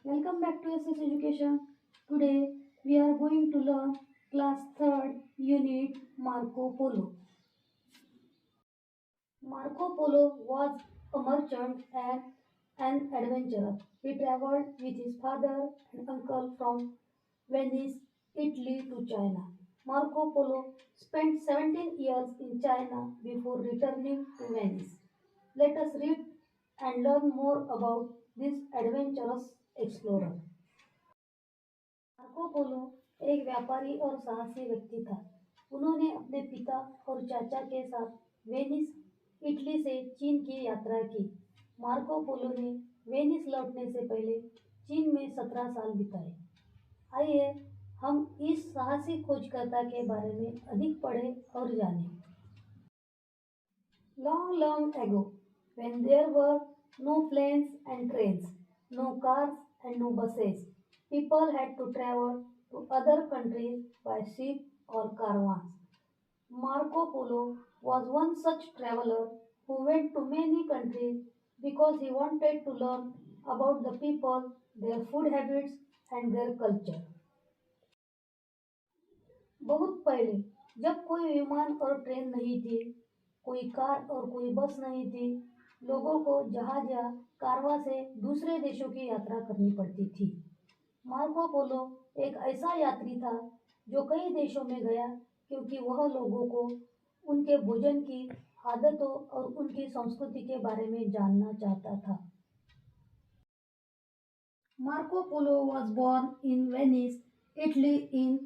Welcome back to SS Education. Today we are going to learn class 3rd unit Marco Polo. Marco Polo was a merchant and an adventurer. He traveled with his father and uncle from Venice, Italy to China. Marco Polo spent 17 years in China before returning to Venice. Let us read and learn more about this adventurous explorer. Marco Polo एक व्यापारी और साहसी व्यक्ति था। उन्होंने अपने पिता और चाचा के साथ वेनिस, इटली से चीन की यात्रा की। मार्को पोलो ने वेनिस लौटने से पहले चीन में 17 साल बिताए। आइए हम इस साहसी खोजकर्ता के बारे में अधिक पढ़ें और जानें। Long, long ago, when there were no planes and trains, no cars and no buses, people had to travel to other countries by ship or caravans. Marco Polo was one such traveler who went to many countries because he wanted to learn about the people, their food habits, and their culture. बहुत पहले जब कोई विमान और train नहीं थी, कोई car और कोई बस नहीं थी, लोगों को जहाज या कारवां से दूसरे देशों की यात्रा करनी पड़ती थी। मार्को पोलो एक ऐसा यात्री था जो कई देशों में गया क्योंकि वह लोगों को उनके भोजन की आदतों और उनकी संस्कृति के बारे में जानना चाहता था। Marco Polo was born in Venice, Italy in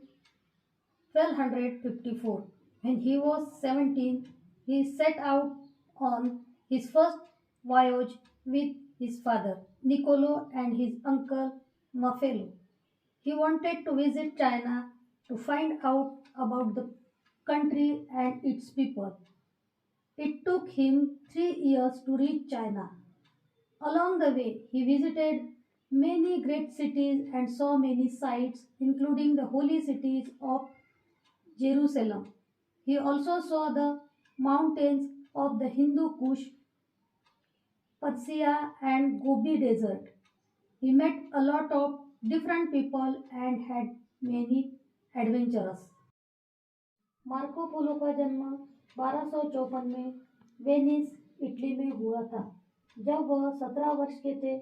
1254. When he was 17, he set out on his first voyage with his father, Niccolo, and his uncle, Maffeo. He wanted to visit China to find out about the country and its people. It took him 3 years to reach China. Along the way, he visited many great cities and saw many sights, including the holy cities of Jerusalem. He also saw the mountains of the Hindu Kush, Persia, and Gobi Desert. He met a lot of different people and had many adventures. Marco Polo का जन्म 1254 में Venice, Italy में हुआ था। जब वह 17 वर्ष के थे,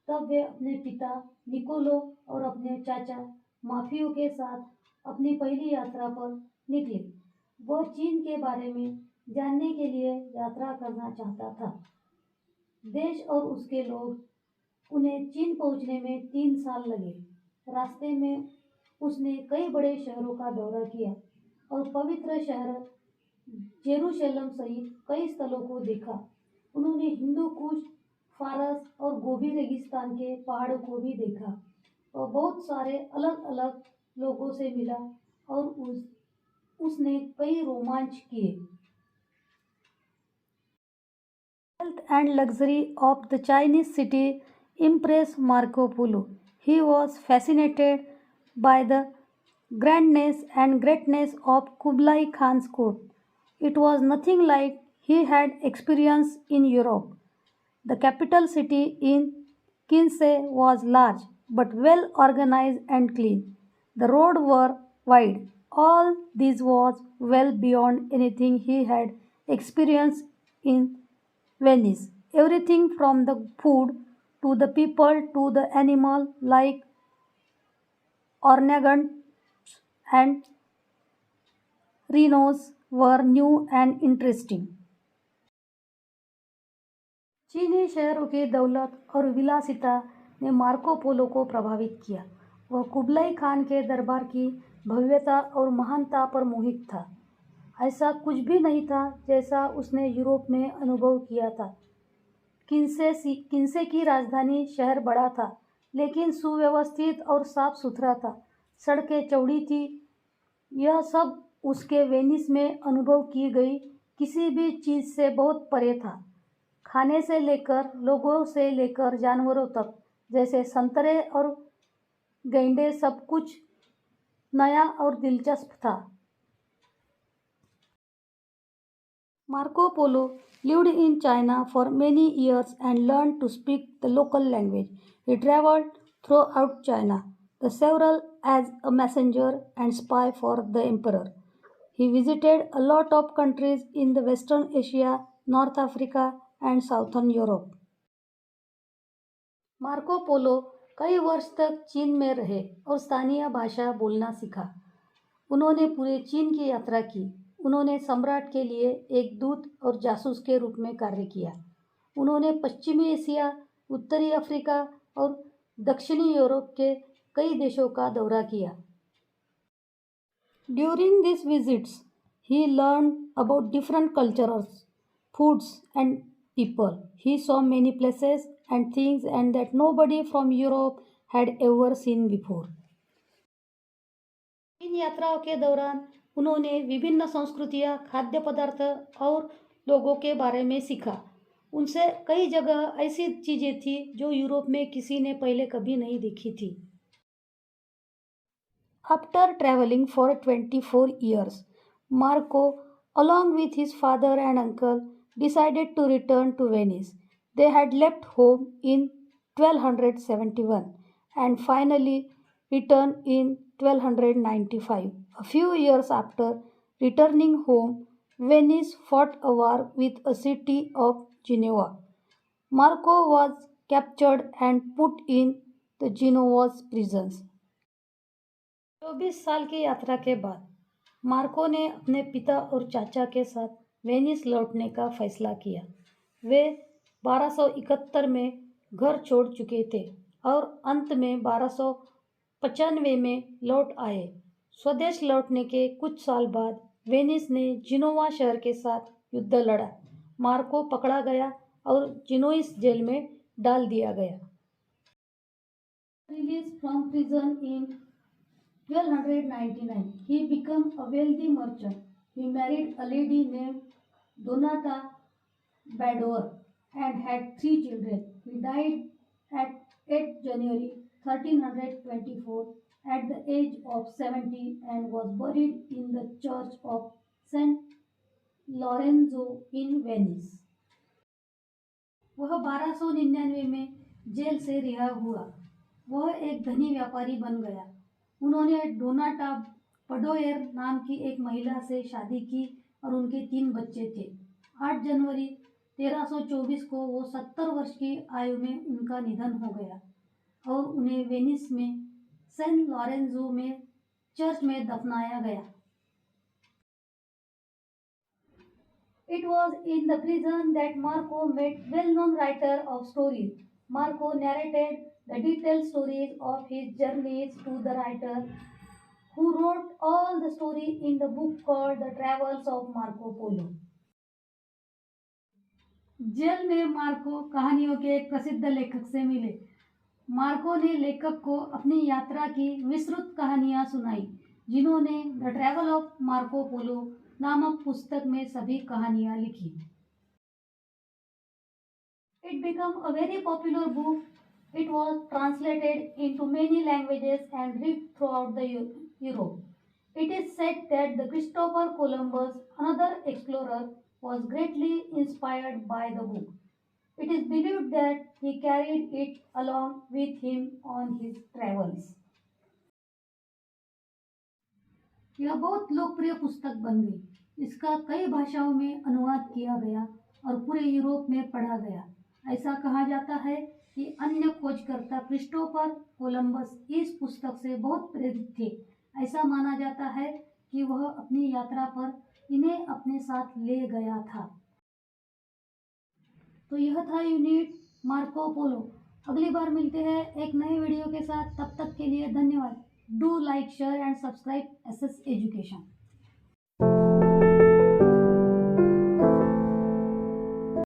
तब वे अपने पिता निकोलो और अपने चाचा माफियो के साथ अपनी पहली यात्रा पर निकले। वह चीन के बारे में जानने के लिए यात्रा करना चाहता था। देश और उसके लोग उन्हें चीन पहुंचने में 3 साल लगे। रास्ते में उसने कई बड़े शहरों का दौरा किया और पवित्र शहर जेरूशलम सहित कई स्थलों को देखा। उन्होंने हिंदू कुश, फारस और गोबी रेगिस्तान के पहाड़ों को भी देखा और बहुत सारे अलग अलग लोगों से मिला और उसने कई रोमांच किए। Wealth and luxury of the Chinese city impressed Marco Polo. He was fascinated by the grandness and greatness of Kublai Khan's court. It was nothing like he had experienced in Europe. The capital city in Kinsey was large but well organized and clean. The roads were wide. All this was well beyond anything he had experienced in Venice. Everything from the food to the people to the animal like orangutans and rhinos were new and interesting. चीनी शहरों की दौलत और विलासिता ने Marco Polo को प्रभावित किया। वह कुबलाई खान के दरबार की भव्यता और महानता पर मोहित था। ऐसा कुछ भी नहीं था जैसा उसने यूरोप में अनुभव किया था। किन्से की राजधानी शहर बड़ा था, लेकिन सुव्यवस्थित और साफ सुथरा था। सड़कें चौड़ी थी। यह सब उसके वेनिस में अनुभव की गई किसी भी चीज़ से बहुत परे था। खाने से लेकर लोगों से लेकर जानवरों तक, जैसे संतरे और गैंडे, सब कुछ नया और दिलचस्प था। Marco Polo lived in China for many years and learned to speak the local language. He traveled throughout China, the several as a messenger and spy for the emperor. He visited a lot of countries in the Western Asia, North Africa, and Southern Europe. Marco Polo कई वर्ष तक चीन में रहे और स्थानीय भाषा बोलना सीखा। उन्होंने पूरे चीन की यात्रा की। उन्होंने सम्राट के लिए एक दूत और जासूस के रूप में कार्य किया। उन्होंने पश्चिमी एशिया, उत्तरी अफ्रीका और दक्षिणी यूरोप के कई देशों का दौरा किया। During these visits, he learned about different cultures, foods, and people. He saw many places and things and that nobody from Europe had ever seen before. इन यात्राओं के दौरान उन्होंने विभिन्न संस्कृतियां, खाद्य पदार्थ और लोगों के बारे में सीखा। उनसे कई जगह ऐसी चीजें थी जो यूरोप में किसी ने पहले कभी नहीं देखी थी। After traveling for 24 years, Marco, along with his father and uncle, decided to return to Venice. They had left home in 1271 and finally returned in 1295. A few years after returning home, Venice fought a war with a city of Genoa. Marco was captured and put in the Genoa's prisons. 24 साल की यात्रा के बाद Marco ने अपने पिता और चाचा के साथ वेनिस लौटने का फैसला किया। वे 1271 में घर छोड़ चुके थे और अंत में 1295 में लौट आए। स्वदेश लौटने के कुछ साल बाद वेनिस ने जिनोवा शहर के साथ युद्ध लड़ा। मार्को पकड़ा गया और जिनोइस जेल में डाल दिया गया। Released from prison in 1299, he became a wealthy merchant. He married a lady named Donata Badoer and had 3 children. He died at 8 January 1324 at the age of 70 and was buried in the church of St. Lorenzo in Venice. वह 1299 में jail से रिहा हुआ। वह एक धनी व्यापारी बन गया। उन्होंने डोनाटा पडोएर नाम की एक महिला से शादी की और उनके 3 बच्चे थे। 8 जनवरी 1324 को वो 70 वर्ष की आयु में उनका निधन हो गया और उन्हें वेनिस में सेंट लॉरेंजो में चर्च में दफनाया गया। It was in the prison that Marco met well-known writer of stories. Marco narrated the detailed stories of his journeys to the writer who wrote all the story in the book called The Travels of Marco Polo. जेल में Marco कहानियों के एक प्रसिद्ध लेखक से मिले। Marco ने लेखक को अपनी यात्रा की विस्तृत कहानियां सुनाई, जिन्होंने the travel of Marco Polo नामक पुस्तक में सभी कहानियां लिखी। It became a very popular book. It was translated into many languages and read throughout the Europe. It is said that the Christopher Columbus, another explorer, was greatly inspired by the book. It is believed that he carried it along with him on his travels. यह बहुत लोकप्रिय पुस्तक बन गई। इसका कई भाषाओं में अनुवाद किया गया और पूरे यूरोप में पढ़ा गया। ऐसा कहा जाता है कि अन्य खोजकर्ता क्रिस्टोफर कोलंबस इस पुस्तक से बहुत प्रेरित थे। ऐसा माना जाता है कि वह अपनी यात्रा पर इन्हें अपने साथ ले गया था। तो यह था यूनिट मार्को पोलो। अगली बार मिलते हैं एक नए वीडियो के साथ। तब तक के लिए धन्यवाद। Do like, share and subscribe SS education.